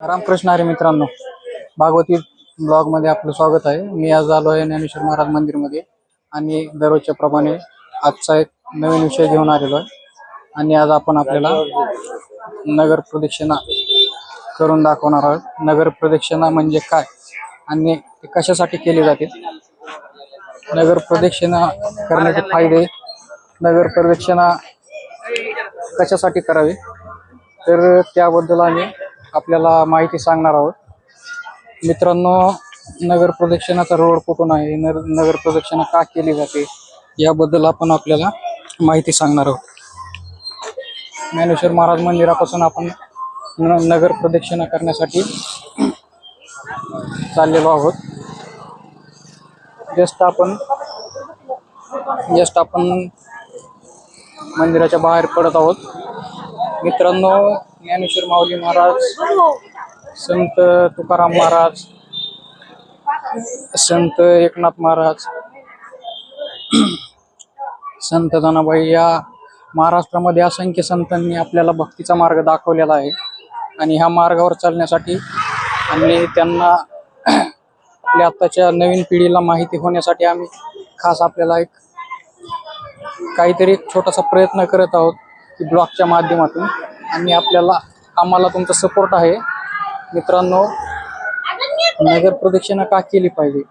रामकृष्ण हरी मित्रांनो, भागवती ब्लॉग मध्ये आपलं स्वागत आहे। मी आज आलो आहे ज्ञानेश्वर महाराज मंदिर मध्ये आणि दररोजच्या प्रमाणे आजचा एक नवीन विषय घेऊन आलेलो आहे आणि आज आपण आपल्याला नगर प्रदक्षिणा करून दाखवणार आहोत। नगर प्रदक्षिणा म्हणजे काय आणि ते कशासाठी केली जाते, नगर प्रदक्षिणा करण्याचे फायदे, नगर प्रदक्षिणा कशासाठी करावी, तर त्याबद्दल आम्ही आपल्याला माहिती सांगणार आहोत। मित्रांनो, नगर प्रदक्षिणाचा रोड कुठून आहे, नगर प्रदक्षिणा का केली जाते याबद्दल आपण आपल्याला माहिती सांगणार आहोत। ज्ञानेश्वर महाराज मंदिरापासून आपण नगर प्रदक्षिणा करण्यासाठी चाललेलो आहोत। जस्ट आपण मंदिराच्या बाहेर पडत आहोत। मित्रांनो, ज्ञानेश्वर माऊली महाराज, संत तुकाराम महाराज, संत एकनाथ महाराज, संत जनाबाई या महाराष्ट्रामध्ये असंख्य संतांनी आपल्याला भक्तीचा मार्ग दाखवलेला आहे आणि ह्या मार्गावर चालण्यासाठी आणि त्यांना आपल्या आताच्या नवीन पिढीला माहिती होण्यासाठी आम्ही खास आपल्याला एक काहीतरी छोटासा प्रयत्न करत आहोत की ब्लॉगच्या माध्यमातून, आणि आम्हाला तुमचा सपोर्ट आहे। मित्रांनो, नगर प्रदक्षिणा का केली पाहिजे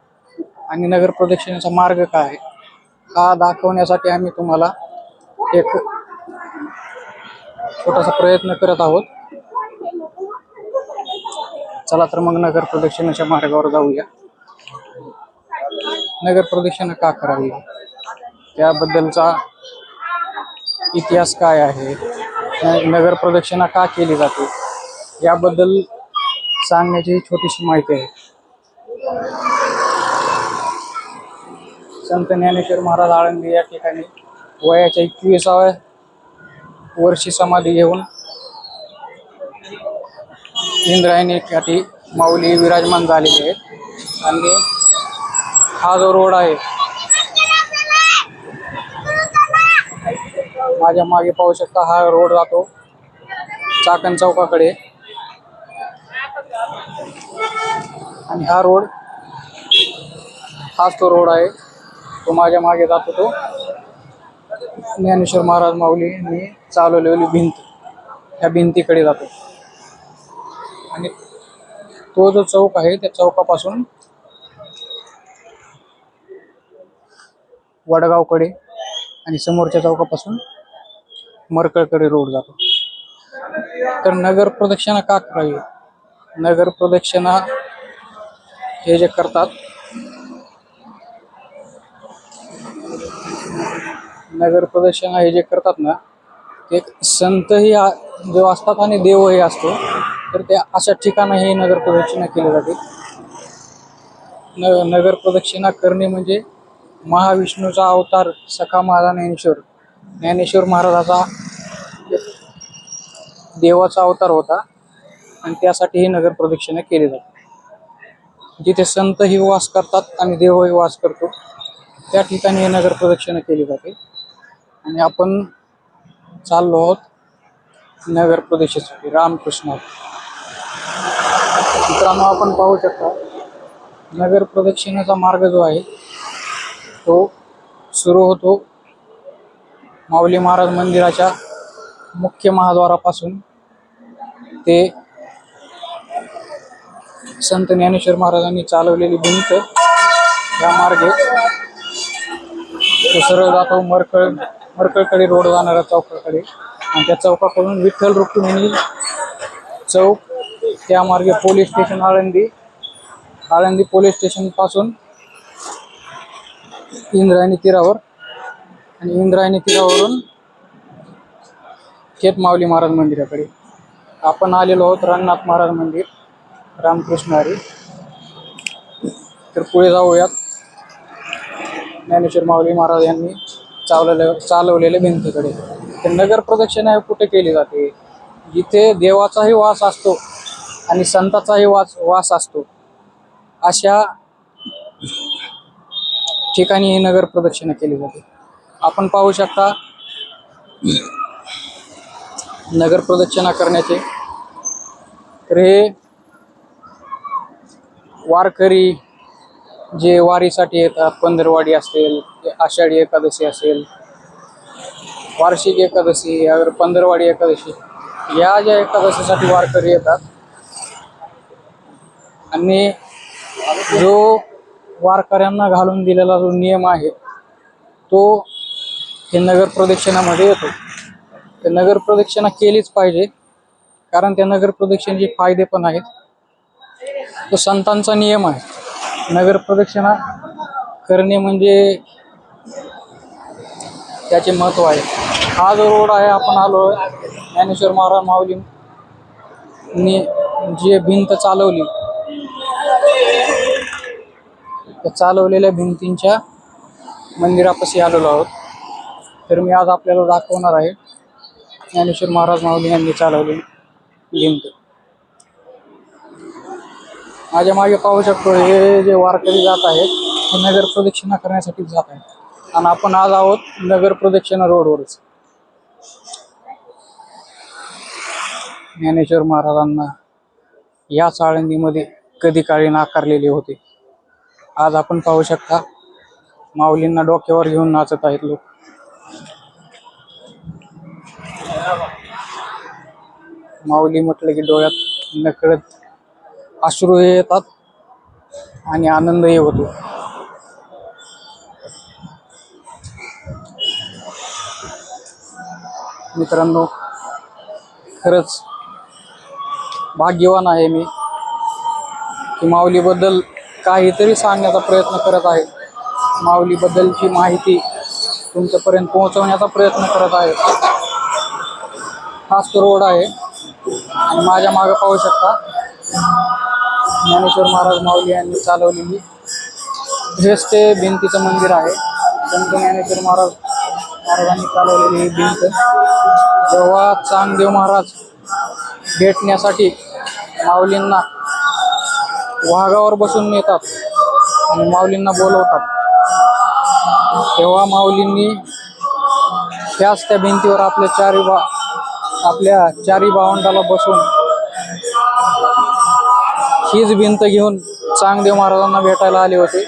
आणि नगर प्रदक्षिणेचा मार्ग काय आहे हा दाखवण्यासाठी आम्ही तुम्हाला एक छोटासा प्रयत्न करत आहोत। चला तर मग नगर प्रदक्षिणेच्या मार्गावर जाऊया। नगर प्रदक्षिणा का करावी, त्याबद्दलचा इतिहास काय आहे, नगर प्रदक्षिणा का केली जाते याबद्दल सांगण्याची छोटीशी माहिती आहे। संत ज्ञानेश्वर महाराज आळंदी या ठिकाणी वयाच्या 21व्या वर्षी समाधी घेऊन इंद्रायणी काठी माऊली विराजमान झालेले आहेत आणि हा जो रोड आहे, माझ्या मागे पाहू शकता, हा रोड जातो चाकण चौकाकडे आणि हाच तो रोड आहे, तो माझ्या मागे जातो, तो ज्ञानेश्वर महाराज माऊलींनी चालवलेली भिंत, त्या भिंतीकडे जातो आणि तो जो चौक आहे त्या चौकापासून वडगावकडे आणि समोरच्या चौकापासून मरकळकडे रोड जातो। तर नगर प्रदक्षिणा का करावी, नगर प्रदक्षिणा हे जे करतात, नगर प्रदक्षिणा हे जे करतात ना, ते संतही जो असतात आणि देवही असतो, तर त्या अशा ठिकाणी हे नगर प्रदक्षिणा केली जाते। नगर प्रदक्षिणा करणे म्हणजे महाविष्णूचा अवतार सखा माझा ज्ञानेश्वर महाराजाचा देवाचा अवतार होता आणि त्यासाठी ही नगर प्रदक्षिणा केली जाते। जिथे संतही वास करतात आणि देवही वास करतो त्या ठिकाणी ही नगर प्रदक्षिणा केली जाते आणि आपण चाललो आहोत नगर प्रदक्षिणेसाठी। रामकृष्ण। मित्रांनो, आपण पाहू शकता नगर प्रदक्षिणेचा मार्ग जो आहे तो सुरू होतो माऊली महाराज मंदिराच्या मुख्य महाद्वारापासून ते संत ज्ञानेश्वर महाराजांनी चालवलेली भिंत या मार्गे तो सरळ जातो मरकळकडे रोड जाणाऱ्या चौकाकडे आणि त्या चौकाकडून विठ्ठल रुक्मिणी चौक, त्या मार्गे police station Alandi police station पासून इंद्रायणी तीरावर आणि इंद्रायणी तीरावरून थेट माऊली महाराज मंदिराकडे आपण आलेलो आहोत। रंगनाथ महाराज मंदिर, रामकृष्ण हरी। तर पुढे जाऊयात ज्ञानेश्वर माऊली महाराज यांनी चालवलेल्या भिंतीकडे। तर नगर प्रदक्षिणा कुठे केली जाते, जिथे देवाचाही वास असतो आणि संताचाही वास असतो अशा ठिकाणी ही नगर प्रदक्षिणा केली जाते। आपण पाहू शकता नगर प्रदक्षिणा करण्याचे तर हे वारकरी जे वारीसाठी येतात, पंधरवाडी असेल, आषाढी एकादशी असेल, वार्षिक एकादशी, अगर पंधरवाडी एकादशी, या ज्या एकादशीसाठी वारकरी येतात आणि जो वारकऱ्यांना घालून दिलेला जो नियम आहे तो हे नगर प्रदक्षिणामध्ये येतो. ते नगर प्रदक्षिणा केलीच पाहिजे, कारण त्या नगर प्रदक्षिणेचे फायदे पण आहेत. तो संतांचा नियम आहे. नगर प्रदक्षिणा करणे म्हणजे त्याचे महत्व आहे. हा जो रोड आहे, आपण आलो ज्ञानेश्वर महाराज माऊलींनी जी भिंत चालवली, त्या चालवलेल्या भिंतींच्या मंदिरापाशी आलेलो आहोत. तर मी आज आपल्याला दाखवणार आहे ज्ञानेश्वर महाराज माऊली यांनी चालवलेली भिंत. माझ्या मागे पाहू शकतो, हे जे वारकरी जात आहेत ते नगर प्रदक्षिणा करण्यासाठी जात आहेत. आणि आपण आज आहोत नगर प्रदक्षिणा रोडवरच. ज्ञानेश्वर महाराजांना या आळंदीमध्ये कधी काळी नाकारलेले होते. आज आपण पाहू शकता माऊलींना डोक्यावर घेऊन नाचत आहेत लोक. माऊली म्हटलं की डोळ्यात नकळत अश्रू येतात आणि आनंदही होतो. मित्रांनो, खरंच भाग्यवान आहे मी की माऊलीबद्दल काहीतरी सांगण्याचा प्रयत्न करत आहे. माऊलीबद्दलची माहिती तुमच्यापर्यंत पोहोचवण्याचा प्रयत्न करत आहे. हाच तो रोड आहे आणि माझ्या मागे पाहू शकता ज्ञानेश्वर महाराज माऊली यांनी चालवलेली हेच ते भिंतीचं मंदिर आहे. संत ज्ञानेश्वर महाराजांनी चालवलेली ही भिंत. जेव्हा चांगदेव महाराज भेटण्यासाठी माऊलींना वाघावर बसून नेतात आणि माऊलींना बोलवतात, तेव्हा माऊलींनी त्याच त्या भिंतीवर आपल्या चारी भावंडाला बसून हीच भिंत घेऊन चांगदेव महाराजांना भेटायला आले होते.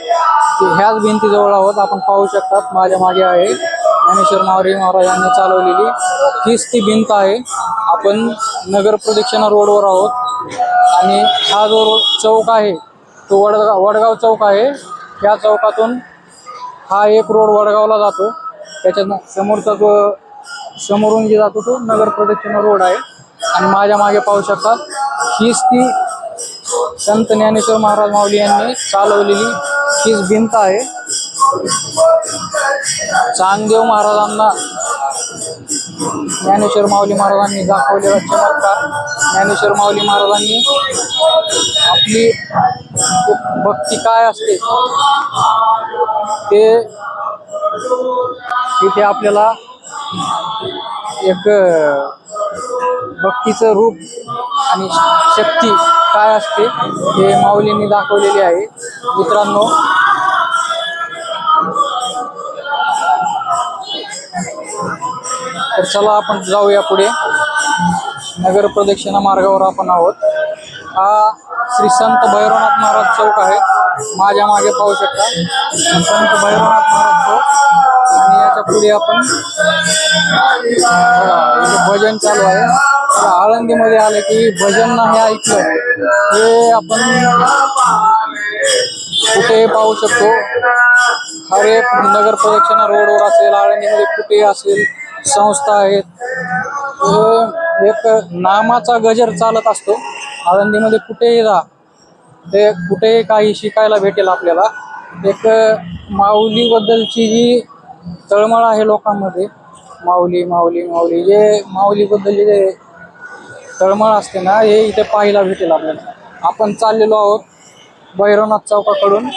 ह्याच भिंतीजवळ आहोत. आपण पाहू शकतात माझ्या मागे आहे ज्ञानेश्वर महाराजांनी चालवलेली हीच ती भिंत आहे. आपण नगर प्रदक्षिणा रोडवर आहोत आणि हा जो चौक आहे तो वडगाव चौक आहे. या चौकातून हा एक रोड वडगावला जातो. त्याच्या समोरचा जो समोरून जे जातो तो नगर प्रदक्षिणा रोड आहे. आणि माझ्या मागे पाहू शकतात हीच ती संत ज्ञानेश्वर महाराज माऊली यांनी चालवलेली हीच भिंत आहे. चांगदेव महाराजांना ज्ञानेश्वर माऊली महाराजांनी दाखवलेला चमत्कार, ज्ञानेश्वर माऊली महाराजांनी आपली भक्ती काय असते ते तिथे आपल्याला एक भक्तीचं रूप आणि शक्ती काय असते हे माऊलींनी दाखवलेले आहे. मित्रांनो, तर चला आपण जाऊया पुढे. नगर प्रदक्षिणा मार्गावर आपण आहोत. हा श्री संत भैरवनाथ महाराज चौक आहे. माझ्या मागे पाहू शकता संत भैरवनाथ महाराज चौक आणि याच्या पुढे आपण भजन चालू आहे. आळंदीमध्ये आले की भजन नाही ऐकलं हे आपण कुठेही पाहू शकतो. हर एक नगर प्रदक्षिणा रोडवर असेल, आळंदीमध्ये कुठेही असेल, संस्था आहेत. एक नामाचा गजर चालत असतो. आळंदीमध्ये कुठेही जा, ते कुठेही काही शिकायला भेटेल आपल्याला. एक माऊलीबद्दलची जी तळमळ आहे लोकांमध्ये, माऊली माऊली माऊली, जे माऊलीबद्दल जे तळमळ असते ना, हे इथे पाहायला भेटेल आपल्याला. आपण चाललेलो आहोत भैरवनाथ चौकाकडून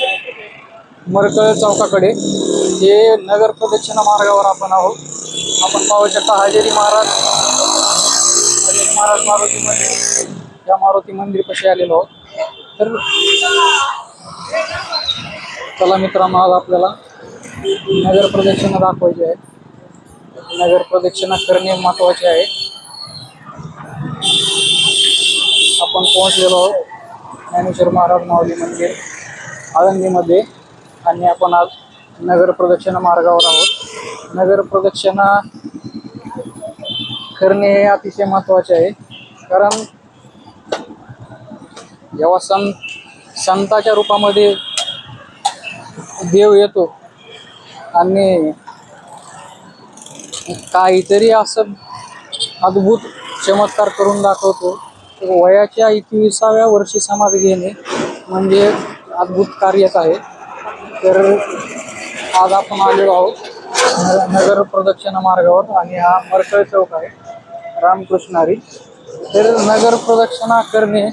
मरकळ चौकाकडे. हे नगर प्रदक्षिणा मार्गावर आपण आहोत. आपण पाहू शकता हजेरी महाराज मारुती मंदिर, या मारुती मंदिर पाशी आलेलो आहोत. तर चला मित्रांनो, आज आपल्याला नगर प्रदक्षिणा दाखवायची आहे. नगर प्रदक्षिणा करणे महत्वाचे आहे. आपण पोहोचलेलो आहोत ज्ञानेश्वर महाराज माऊली मंदिर आळंदीमध्ये. आणि आपण आज नगर प्रदक्षिणा मार्गावर आहोत. नगर प्रदक्षिणा करणे हे अतिशय महत्त्वाचे आहे, कारण जेव्हा संताच्या रूपामध्ये देव येतो आणि काहीतरी असं अद्भुत चमत्कार करून दाखवतो, वयाच्या 21व्या वर्षी समाधी घेणे म्हणजे अद्भुत कार्यच आहे. तर आज आपण आलेलो आहोत नगर प्रदक्षिणा मार्गावर आणि हा मरकळ चौक आहे रामकृष्णारी. तर नगर प्रदक्षिणा करणे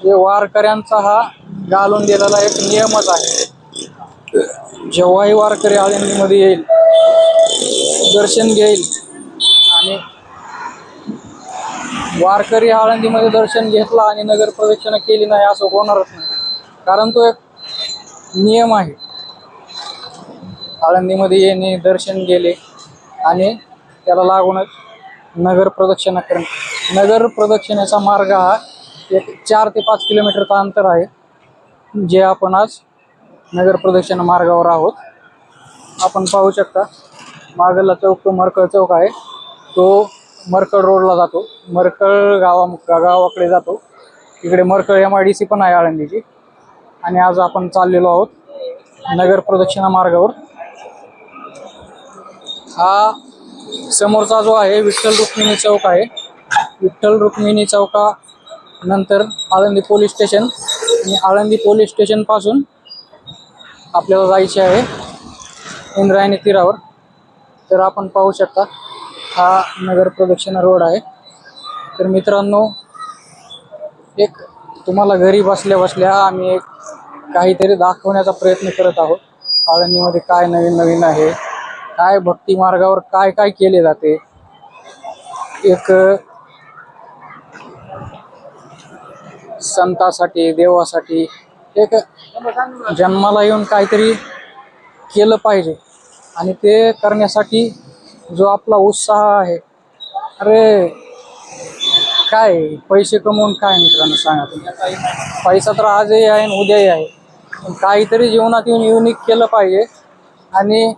हे वारकऱ्यांचा हा घालून दिलेला एक नियमच आहे. जेव्हाही वारकरी आळंदीमध्ये येईल, दर्शन घेईल, आणि वारकरी आळंदीमध्ये दर्शन घेतला आणि नगर प्रदक्षिणा केली नाही असं होणारच नाही, कारण तो एक नियम आहे. आळंदीमध्ये येणे, दर्शन गेले आणि त्याला लागूनच नगर प्रदक्षिणा करणे. नगर प्रदक्षिणेचा मार्ग हा एक 4 ते 5 किलोमीटरचा अंतर आहे, जे आपण आज नगर प्रदक्षिणा मार्गावर आहोत. आपण पाहू शकता मागला चौक तो मरकळ चौक आहे. तो मरकळ रोडला जातो, मरकळ गावाकडे जातो. इकडे मरकळ MIDC पण आहे आळंदीची. आणि आज आपण चाललेलो आहोत नगर प्रदक्षिणा मार्गावर. हा समोरचा जो आहे विठ्ठल रुक्मिणी चौक आहे. विठ्ठल रुक्मिणी चौका नंतर आळंदी पोलीस स्टेशन, आणि आळंदी पोलीस स्टेशन पासून आपल्याला जायचे आहे इंद्रायणी तीरावर. तर आपण पाहू शकता हा नगर प्रदक्षिणा रोड आहे. तर मित्रांनो, एक तुम्हाला घरी बसल्या बसल्या आम्ही एक काहीतरी दाखवण्याचा प्रयत्न करत आहोत. आळंदीमध्ये काय नवीन नवीन आहे, काय भक्ती मार्गावर काय काय केले जाते. एक संतासाठी, देवासाठी एक जन्माला येऊन काहीतरी केलं पाहिजे, आणि ते करण्यासाठी जो आपला उत्साह आहे, अरे काय पैसे कमवून काय मित्रांनो सांगा तुम्ही. पैसा तर आजही आहे आणि उद्याही आहे, पण काहीतरी जीवनात येऊन युनिक केलं पाहिजे. आणि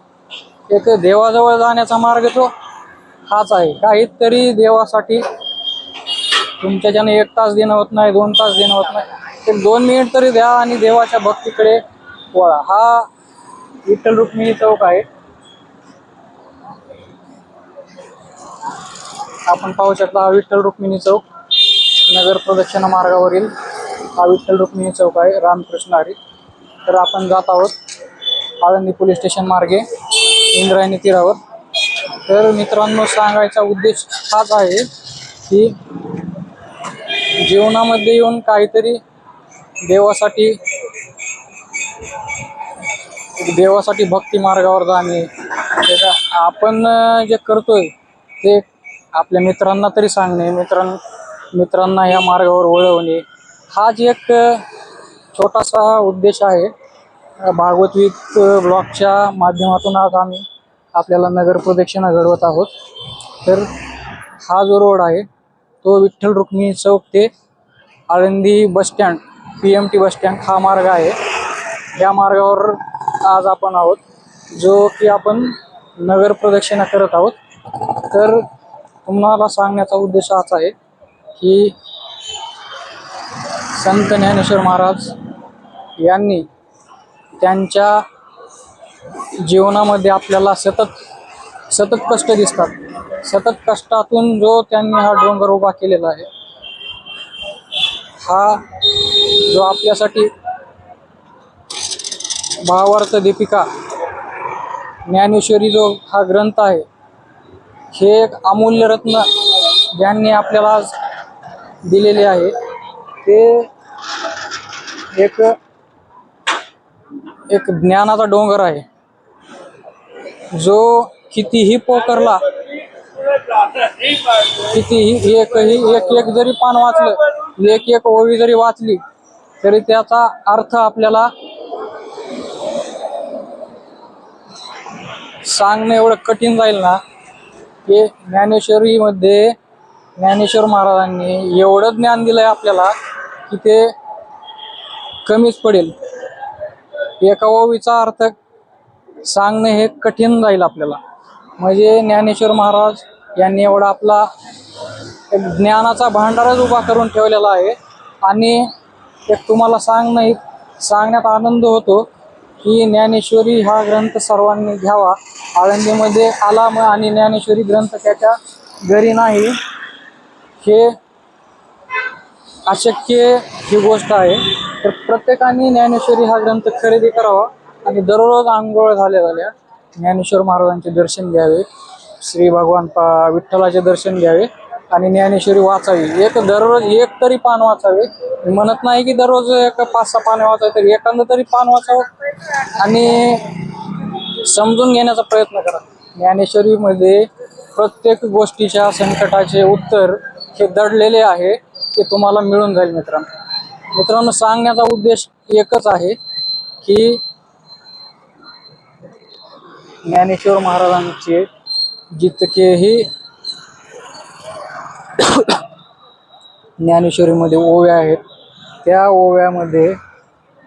एक देवाजवळ जाण्याचा मार्ग तो हाच आहे. काहीतरी देवासाठी तुमच्याच्याने 1 तास देणं होत नाही, 2 तास देणं होत नाही, एक 2 मिनिट तरी द्या आणि देवाच्या भक्तीकडे वळा. हा विठ्ठल रुक्मिणी चौक आहे. आपण पाहू शकता हा विठ्ठल रुक्मिणी चौक नगर प्रदक्षिणा मार्गावरील हा विठ्ठल रुक्मिणी चौक आहे रामकृष्णारी. तर आपण जात आहोत आळंदी पोलीस स्टेशन मार्गे इंद्रायणी तीरावर. तर मित्रांनो, सांगायचा उद्देश हाच आहे की जीवनामध्ये येऊन काहीतरी देवासाठी भक्ती मार्गावर जाणे. त्याचा आपण जे करतोय ते आपल्या मित्रांना तरी सांगणे, मित्रांना या मार्गावर वळवणे, हाच एक छोटासा उद्देश आहे. भागवतवीत ब्लॉगच्या माध्यमातून आज आम्ही आपल्याला नगर प्रदक्षिणा घडवत आहोत. तर हा जो रोड आहे तो विठ्ठल रुक्मिणी चौक ते आळंदी बसस्टँड, PMT बसस्टँड हा मार्ग आहे. या मार्गावर आज आपण आहोत, जो की आपण नगर प्रदक्षिणा करत आहोत. तर तुम्हाला सांगण्याचा उद्देश हाच आहे की संत ज्ञानेश्वर महाराज यांनी त्यांच्या जीवनामध्ये आपल्याला सतत कष्ट दिसतात. सतत कष्टातून जो त्यांनी हा डोंगर उभा केलेला आहे, हा जो आपल्यासाठी भावार्थ दीपिका ज्ञानेश्वरी जो हा ग्रंथ आहे, हे एक अमूल्य रत्न ज्यांनी आपल्याला आज दिलेले आहे. ते एक ज्ञानाचा डोंगर आहे, जो कितीही पोकरला, कितीही एक जरी पान वाचलं, एक ओवी जरी वाचली, तरी त्याचा अर्थ आपल्याला सांगणं एवढं कठीण जाईल ना, की ज्ञानेश्वरीमध्ये ज्ञानेश्वर महाराजांनी एवढं ज्ञान दिलंय आपल्याला की ते कमीच पडेल. एका ओवीचा अर्थ सांगणं हे कठीण जाईल आपल्याला. म्हणजे ज्ञानेश्वर महाराज यांनी एवढा आपला ज्ञानाचा भांडारच उभा करून ठेवलेला आहे. आणि एक तुम्हाला सांगण्यात आनंद होतो की ज्ञानेश्वरी हा ग्रंथ सर्वांनी घ्यावा. आळंदीमध्ये आला आणि ज्ञानेश्वरी ग्रंथ त्याच्या घरी नाही हे अशक्य ही गोष्ट आहे. तर प्रत्येकाने ज्ञानेश्वरी हा ग्रंथ खरेदी करावा आणि दररोज आंघोळ झाल्या ज्ञानेश्वर महाराजांचे दर्शन घ्यावे, श्री भगवान विठ्ठलाचे दर्शन घ्यावे आणि ज्ञानेश्वरी वाचावी. दररोज एक तरी पान वाचावे. मी म्हणत नाही की दररोज 5-6 पाने वाचावे, तर एखादं तरी पान वाचावं आणि समजून घेण्याचा प्रयत्न करा. ज्ञानेश्वरीमध्ये प्रत्येक गोष्टीच्या संकटाचे उत्तर हे दडलेले आहे, ते तुम्हाला मिळून जाईल. मित्रांनो सांगण्याचा उद्देश एकच आहे की ज्ञानेश्वर महाराजांचे जितकेही ज्ञानेश्वरीमध्ये ओव्या आहेत त्या ओव्यामध्ये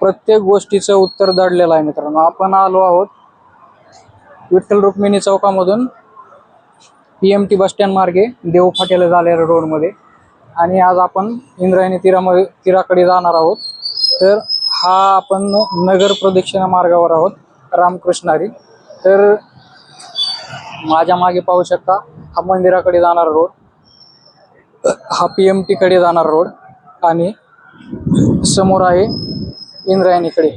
प्रत्येक गोष्टीचं उत्तर दडलेलं आहे. मित्रांनो आपण आलो आहोत विठ्ठल रुक्मिणी चौकामधून PMT बस स्टँड मार्गे देव फाट्याला जाणाऱ्या रोडमध्ये, आणि आज आपण इंद्रायणी तीराकडे जाणार आहोत. तर हा आपण नगर प्रदक्षिणा मार्गावर आहोत रामकृष्णारी. तर माझ्या मागे पाहू शकता हा मंदिराकडे जाणारा रोड, हा PMT कडे जाणारा रोड आणि समोर आहे इंद्रायणीकडे.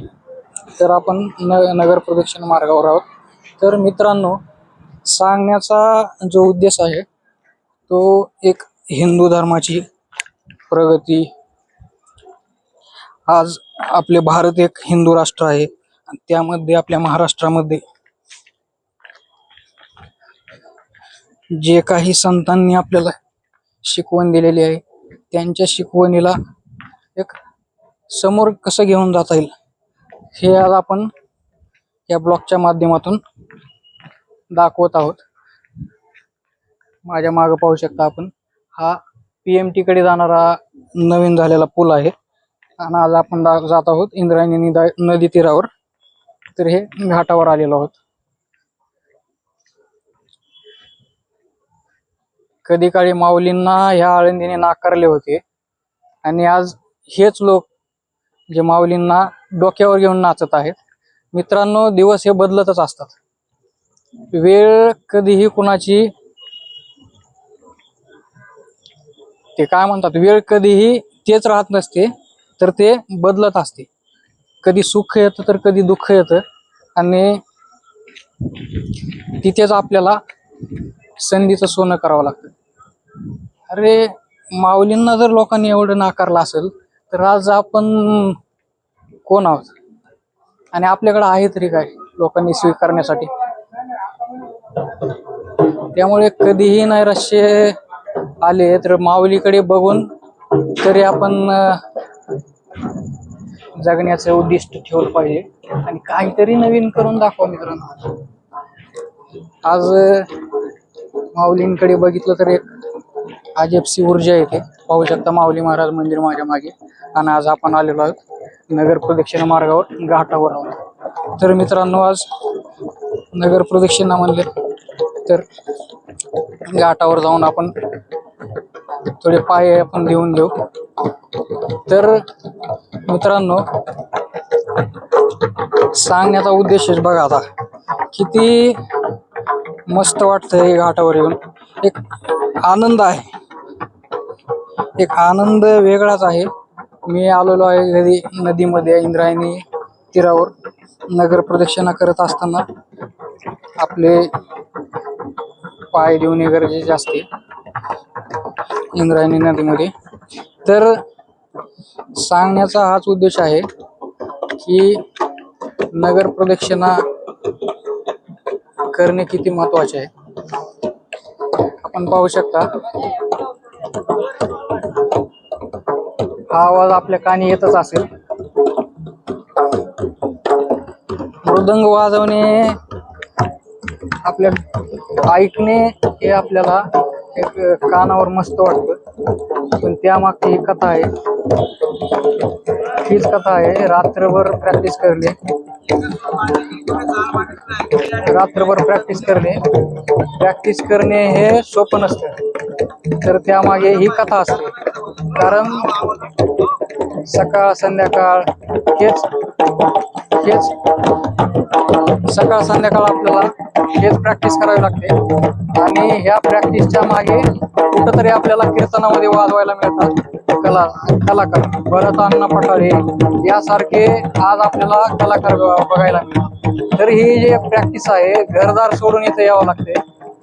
तर आपण नगर प्रदक्षिणा मार्गावर आहोत. तर मित्रांनो सांगण्याचा जो उद्देश आहे तो एक हिंदू धर्माची प्रगती. आज आपले भारत एक हिंदू राष्ट्र आहे, त्यामध्ये आपल्या महाराष्ट्रामध्ये जे काही संतांनी आपल्याला शिकवण दिलेली आहे त्यांच्या शिकवणीला एक समोर कसं घेऊन जाता येईल हे आज आपण या ब्लॉगच्या माध्यमातून दाखवत आहोत. माझ्या मागे पाहू शकता आपण हा PMT कडे जाणारा नवीन झालेला पूल आहे आणि आज आपण जात आहोत इंद्रायणी नदी तीरावर. तर हे घाटावर आलेलो आहोत. कधी काळी माऊलींना ह्या आळंदीने नाकारले होते आणि आज हेच लोक जे माऊलींना डोक्यावर घेऊन नाचत आहेत. मित्रांनो दिवस हे बदलतच असतात. वेळ कधीही कुणाची ते काय म्हणतात, वेळ कधीही तेच राहत नसते, तर ते बदलत असते. कधी सुख येतं तर कधी दुःख येतं आणि तिथेच आपल्याला संधीचं सोनं करावं लागतं. अरे माऊलींना जर लोकांनी एवढं नाकारलं असेल तर आज आपण कोण आहोत आणि आपल्याकडे आहे तरी काय लोकांनी स्वीकारण्यासाठी. त्यामुळे कधीही नैराश्य आले तर माऊलीकडे बघून तरी आपण जगण्याचं उद्दिष्ट ठेवलं पाहिजे आणि काहीतरी नवीन करून दाखवा. मित्रांनो आज माऊलींकडे बघितलं तर एक अजबशी ऊर्जा येते. पाहू शकता माऊली महाराज मंदिर माझ्या मागे. आणि आज आपण आलेलो आहोत नगर प्रदक्षिणा मार्गावर घाटावर आहोत. तर मित्रांनो आज नगर प्रदक्षिणा म्हणले तर घाटावर जाऊन आपण थोडे पाय आपण देऊन देऊ. तर मित्रांनो सांगण्याचा उद्देशच बघा आता किती मस्त वाटतंय घाटावर येऊन. एक आनंद आहे, एक आनंद वेगळाच आहे. मी आलेलो आहे नदीमध्ये इंद्रायणी तीरावर नगर प्रदक्षिणा करत असताना आपले पाय देऊन गरजेचे असते इंद्रायणी नदीमध्ये. तर सांगण्याचा हाच उद्देश आहे की नगर प्रदक्षिणा करणे किती महत्वाचे आहे. आपण पाहू शकता हा आवाज आपल्या कानी येतच असेल. मृदंग वाजवणे आपल्या ऐकणे हे आपल्याला एक कानावर मस्त वाटतं, पण त्यामागची ही कथा आहे. हीच कथा आहे. रात्रभर प्रॅक्टिस करणे, रात्रभर प्रॅक्टिस करणे हे सोपं नसतं. तर त्यामागे ही कथा असते. कारण सकाळ संध्याकाळ हेच हेच सकाळ संध्याकाळ आपल्याला हेच प्रॅक्टिस करावी लागते. आणि ह्या प्रॅक्टिसच्या मागे कुठंतरी आपल्याला कीर्तनामध्ये वाजवायला मिळतात कलाकार. भरत अण्णा पठाळे यासारखे आज आपल्याला कलाकार बघायला मिळतात. तर ही जी प्रॅक्टिस आहे, घरदार सोडून इथे यावं लागते.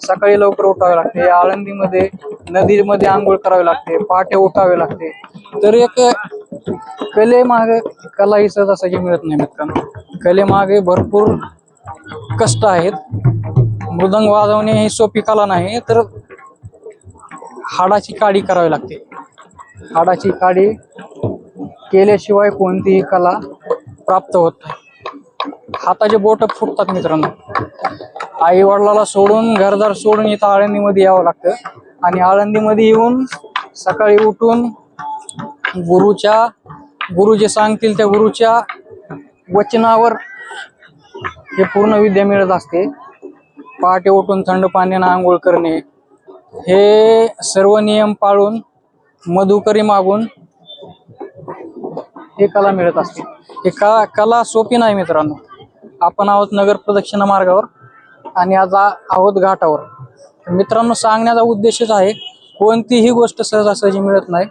सकाळी लवकर उठावे लागते. आळंदीमध्ये नदीमध्ये आंघोळ करावी लागते. पहाटे उठावे लागते. तर एक कलेमागे कला ही सहजासहजी मिळत नाही मित्रांनो. कलेमागे भरपूर कष्ट आहेत. मृदंग वाजवणे ही सोपी कला नाही, तर हाडाची काडी करावी लागते. हाडाची काडी केल्याशिवाय कोणतीही कला प्राप्त होत नाही. हाताचे बोट फुटतात मित्रांनो. आई वडिलाला सोडून घरदार सोडून इथं आळंदीमध्ये यावं लागतं. आणि आळंदीमध्ये येऊन सकाळी उठून गुरु जे सांगतील त्या गुरुच्या वचनावर हे पूर्ण विद्या मिळत असते. पहाटे उठून थंड पाण्याने आंघोळ करणे, हे सर्व नियम पाळून मधुकरी मागून हे कला मिळत असते. हे कला सोपी नाही मित्रांनो. आपण आहोत नगर प्रदक्षिणा मार्गावर आणि आज आहोत घाटावर. मित्रांनो, सांगण्याचा उद्देशच आहे, कोणतीही गोष्ट सहजासहजी मिळत नाही.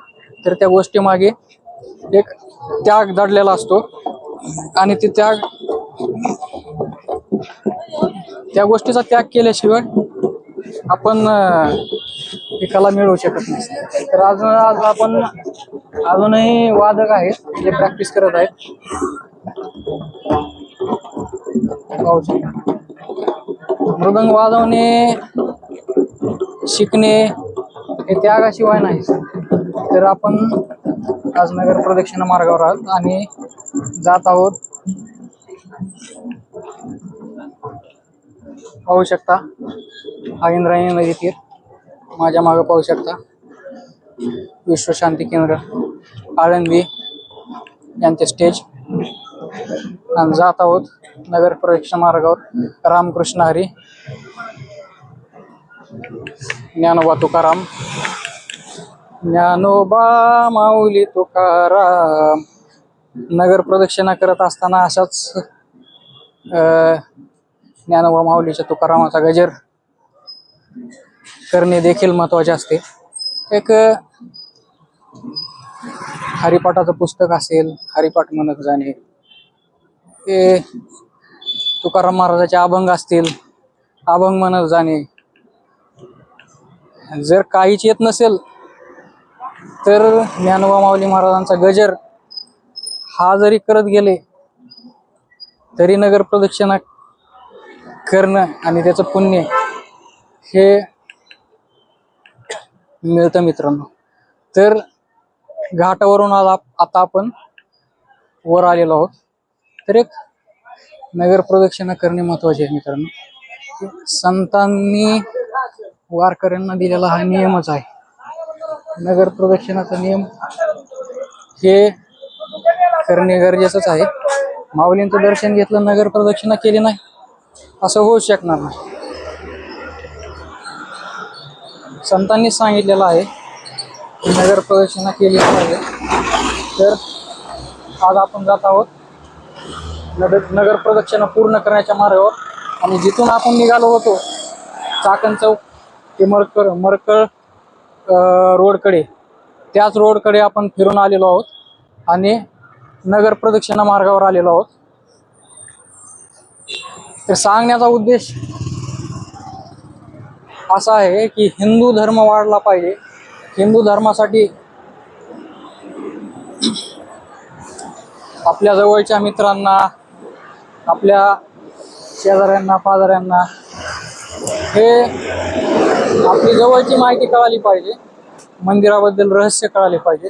तर त्या गोष्टी मागे एक त्याग दडलेला असतो. आणि ते त्या गोष्टीचा त्याग केल्याशिवाय आपण ही कला मिळवू शकत नाही. तर आज आपण अजूनही वादक आहेत जे प्रॅक्टिस करत आहेत. मृदंग वाजवणे शिकणे हे त्यागाशिवाय नाही. तर आपण आज नगर प्रदक्षिणा मार्गावर आहोत आणि जात आहोत. पाहू शकता हा इंद्रायणी नदी तीर. माझ्या मागे पाहू शकता विश्वशांती केंद्र आळंदी यांचे स्टेज. आणि जात आहोत नगर प्रदक्षिणा मार्गावर. रामकृष्ण हरी, ज्ञानोबा तुकाराम, ज्ञानोबा माऊली तुकाराम. नगर प्रदक्षिणा करत असताना अशाच ज्ञानोबा माऊलीच्या तुकारामाचा गजर करणे देखील महत्वाचे असते. एक हरिपाठाचं पुस्तक असेल, हरिपाठ म्हणत जाणे, ते तुकाराम महाराजाचे अभंग असतील, अभंग म्हणत जाणे. जर काहीच येत नसेल तर ज्ञानोबा माऊली महाराजांचा गजर हा जरी करत गेले तरी नगर प्रदक्षिणा करणं आणि त्याचं पुण्य हे मिळतं मित्रांनो. तर घाटावरून आता आपण वर आलेलो आहोत. तर एक नगर प्रदक्षिणा करणे महत्वाचे आहे मित्रांनो. संतांनी वारकऱ्यांना दिलेला हा नियमच आहे. नगर प्रदक्षिणाचा नियम हे करणे गरजेचंच आहे. माऊलींचं दर्शन घेतलं, नगर प्रदक्षिणा केली नाही असं होऊ शकणार नाही. संतांनी सांगितलेलं आहे नगर प्रदक्षिणा केली पाहिजे. तर आज आपण जात आहोत नगर प्रदक्षिणा पूर्ण करण्याच्या मार्गावर. आणि जिथून आपण निघालो होतो चाकण चौक ते मरकळ रोडकडे, त्याच रोडकडे आपण फिरून आलेलो आहोत आणि नगर प्रदक्षिणा मार्गावर आलेलो आहोत. तर सांगण्याचा उद्देश असा आहे की हिंदू धर्म वाढला पाहिजे. हिंदू धर्मासाठी आपल्या जवळच्या मित्रांना, आपल्या शेजाऱ्यांना, पाजाऱ्यांना हे आपली जवळची माहिती कळाली पाहिजे. मंदिराबद्दल रहस्य कळाले पाहिजे,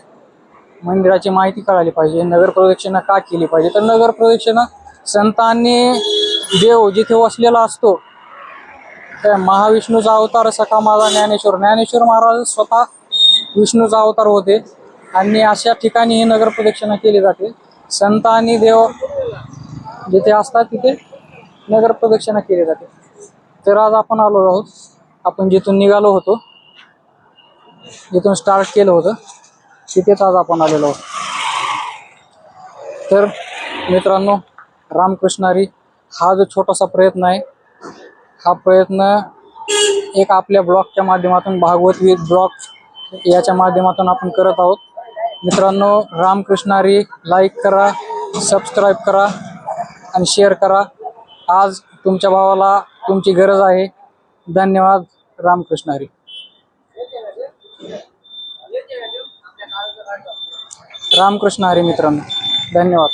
मंदिराची माहिती कळाली पाहिजे, नगर प्रदक्षिणा का केली पाहिजे. तर नगर प्रदक्षिणा संतांनी देव जिथे वसलेला असतो त्या महाविष्णूचा अवतार सखा माझा ज्ञानेश्वर. ज्ञानेश्वर महाराज स्वतः विष्णूचा अवतार होते आणि अशा ठिकाणी ही नगर प्रदक्षिणा केली जाते. संत आणि देव जिथे असतात तिथे नगर प्रदक्षिणा केली जाते. तर आज आपण आलो आहोत, आपण जिथून निघालो होतो, जिथून स्टार्ट केलं होतं तिथेच आज आपण आलेलो आहोत. तर मित्रांनो, रामकृष्णारी हा जो छोटासा प्रयत्न आहे, हा प्रयत्न एक आपल्या ब्लॉगच्या माध्यमातून, भागवत विथ ब्लॉग याच्या माध्यमातून आपण करत आहोत. मित्रांनो, रामकृष्णारी लाईक करा, सबस्क्राईब करा आणि शेअर करा. आज तुमच्या भावाला तुमची गरज आहे. धन्यवाद. रामकृष्णारी. रामकृष्णारी मित्रांनो, धन्यवाद.